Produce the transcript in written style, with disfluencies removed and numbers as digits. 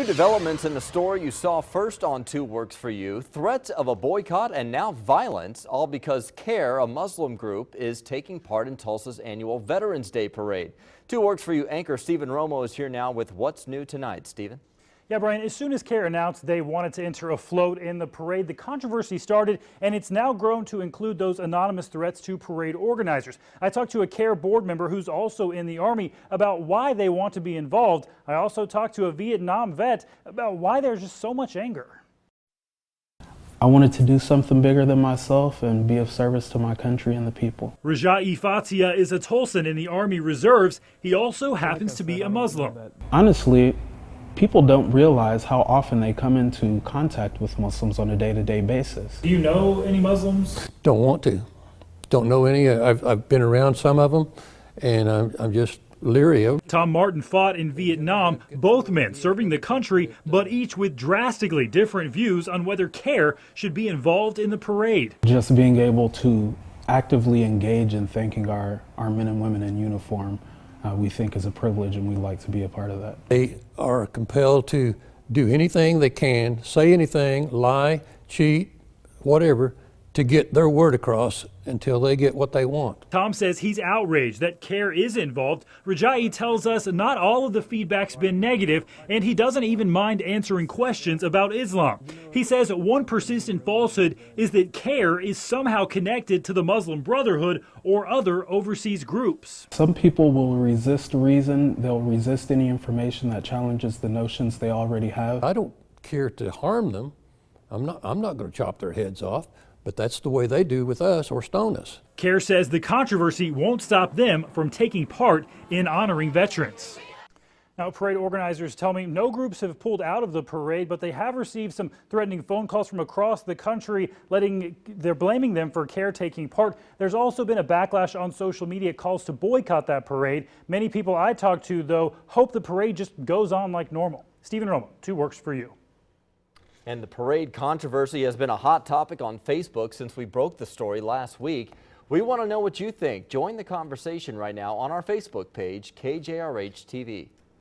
New developments in the story you saw first on 2 Works for You. Threats of a boycott and now violence, all because CAIR, a Muslim group, is taking part in Tulsa's annual Veterans Day parade. 2 Works for You anchor Stephen Romo is here now with what's new tonight. Stephen? Yeah, Brian, as soon as CAIR announced they wanted to enter a float in the parade, the controversy started, and it's now grown to include those anonymous threats to parade organizers. I talked to a CAIR board member who's also in the Army about why they want to be involved. I also talked to a Vietnam vet about why there's just so much anger. I wanted to do something bigger than myself and be of service to my country and the people. Rajai Fatia is a Tulsan in the Army Reserves. He also happens to be a Muslim. Honestly, people don't realize how often they come into contact with Muslims on a day-to-day basis. Do you know any Muslims? Don't want to. Don't know any. I've been around some of them, and I'm just leery of. Tom Martin fought in Vietnam, both men serving the country, but each with drastically different views on whether CAIR should be involved in the parade. Just being able to actively engage in thanking our men and women in uniform, we think is a privilege, and we'd like to be a part of that. They are compelled to do anything they can, say anything, lie, cheat, whatever, to get their word across until they get what they want. Tom says he's outraged that CAIR is involved. Rajai tells us not all of the feedback's been negative, and he doesn't even mind answering questions about Islam. He says one persistent falsehood is that CAIR is somehow connected to the Muslim Brotherhood or other overseas groups. Some people will resist reason. They'll resist any information that challenges the notions they already have. I don't care to harm them. I'm not going to chop their heads off. But that's the way they do with us or stone us. CAIR says the controversy won't stop them from taking part in honoring veterans. Now, parade organizers tell me no groups have pulled out of the parade, but they have received some threatening phone calls from across the country, they're blaming them for CAIR taking part. There's also been a backlash on social media, calls to boycott that parade. Many people I talked to, though, hope the parade just goes on like normal. Stephen Romo, 2 Works for You. And the parade controversy has been a hot topic on Facebook since we broke the story last week. We want to know what you think. Join the conversation right now on our Facebook page, KJRH TV.